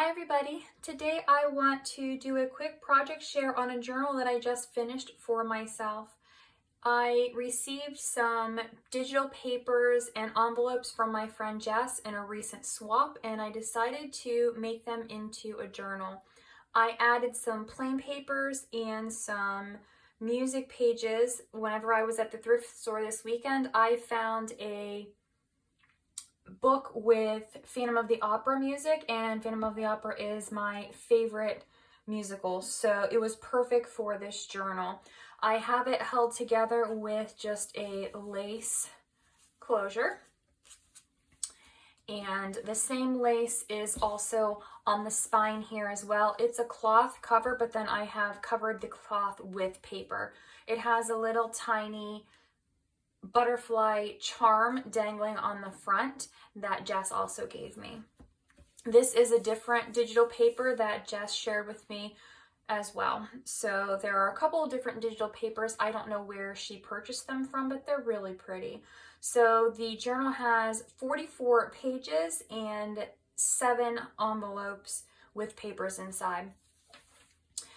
Hi everybody! Today I want to do a quick project share on a journal that I just finished for myself. I received some digital papers and envelopes from my friend Jess in a recent swap, and I decided to make them into a journal. I added some plain papers and some music pages. Whenever I was at the thrift store this weekend, I found a book with Phantom of the Opera music, and Phantom of the Opera is my favorite musical, so it was perfect for this journal. I have it held together with just a lace closure, and the same lace is also on the spine here as well. It's a cloth cover, but then I have covered the cloth with paper. It has a little tiny butterfly charm dangling on the front that Jess also gave me. This is a different digital paper that Jess shared with me as well. So there are a couple of different digital papers. I don't know where she purchased them from, but they're really pretty. So the journal has 44 pages and 7 envelopes with papers inside.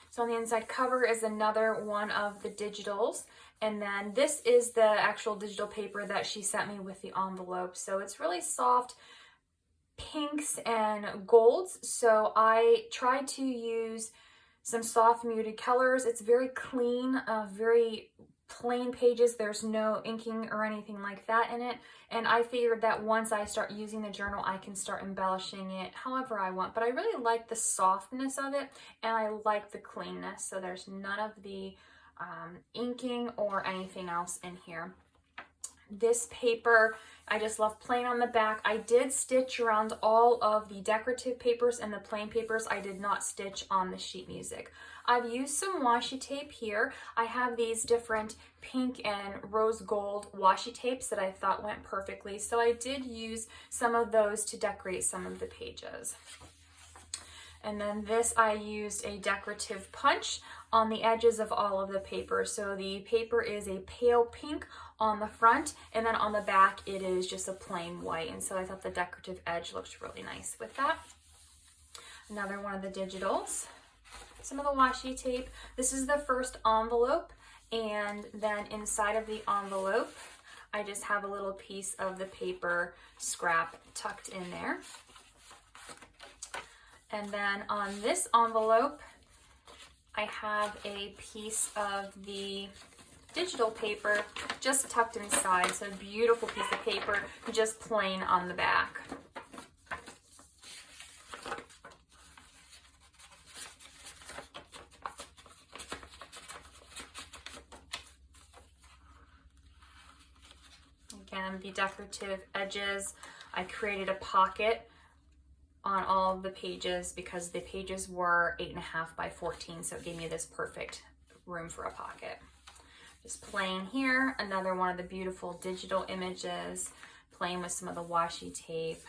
So on the inside cover is another one of the digitals. And then this is the actual digital paper that she sent me with the envelope. So it's really soft pinks and golds. So I tried to use some soft muted colors. It's very clean, very plain pages. There's no inking or anything like that in it. And I figured that once I start using the journal, I can start embellishing it however I want. But I really like the softness of it, and I like the cleanness. So there's none of the inking or anything else in here. This paper, I just love plain on the back. I did stitch around all of the decorative papers and the plain papers. I did not stitch on the sheet music. I've used some washi tape here. I have these different pink and rose gold washi tapes that I thought went perfectly. So I did use some of those to decorate some of the pages. And then this, I used a decorative punch on the edges of all of the paper. So the paper is a pale pink on the front, and then on the back it is just a plain white. And so I thought the decorative edge looked really nice with that. Another one of the digitals. Some of the washi tape. This is the first envelope, and then inside of the envelope, I just have a little piece of the paper scrap tucked in there. And then on this envelope, I have a piece of the digital paper just tucked inside. So a beautiful piece of paper, just plain on the back. Again, the decorative edges, I created a pocket on all of the pages because the pages were 8.5 by 14, so it gave me this perfect room for a pocket. Just plain here, another one of the beautiful digital images, plain with some of the washi tape.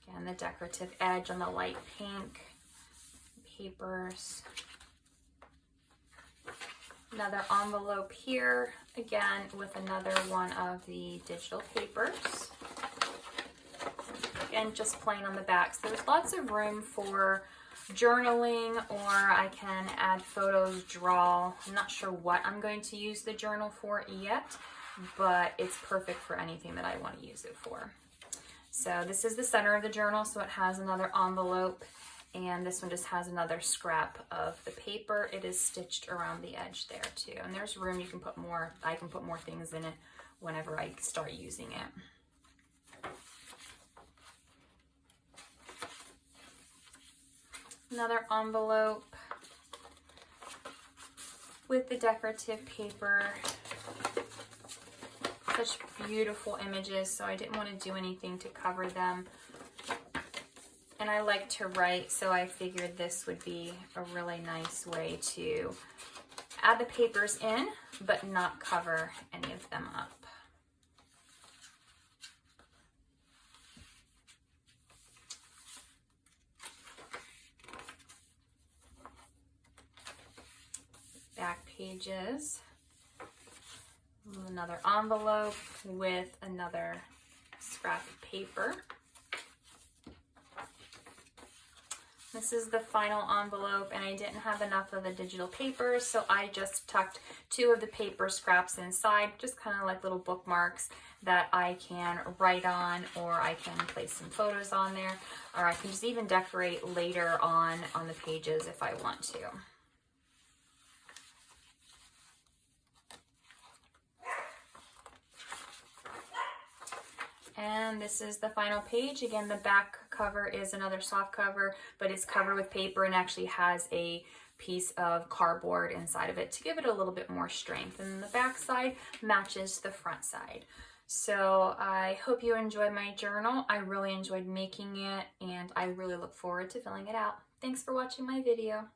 Again, the decorative edge on the light pink papers. Another envelope here, again with another one of the digital papers. And just plain on the back. So there's lots of room for journaling, or I can add photos, draw. I'm not sure what I'm going to use the journal for yet, but it's perfect for anything that I want to use it for. So this is the center of the journal, so it has another envelope, and this one just has another scrap of the paper. It is stitched around the edge there too, and there's room. You can put more, I can put more things in it whenever I start using it. Another envelope with the decorative paper. Such beautiful images, so I didn't want to do anything to cover them. And I like to write, so I figured this would be a really nice way to add the papers in, but not cover any of them up. Back pages, another envelope with another scrap of paper. This is the final envelope, and I didn't have enough of the digital paper, so I just tucked 2 of the paper scraps inside, just kind of like little bookmarks that I can write on, or I can place some photos on there, or I can just even decorate later on the pages if I want to. And this is the final page. Again, the back cover is another soft cover, but it's covered with paper and actually has a piece of cardboard inside of it to give it a little bit more strength. And the back side matches the front side. So I hope you enjoyed my journal. I really enjoyed making it, and I really look forward to filling it out. Thanks for watching my video.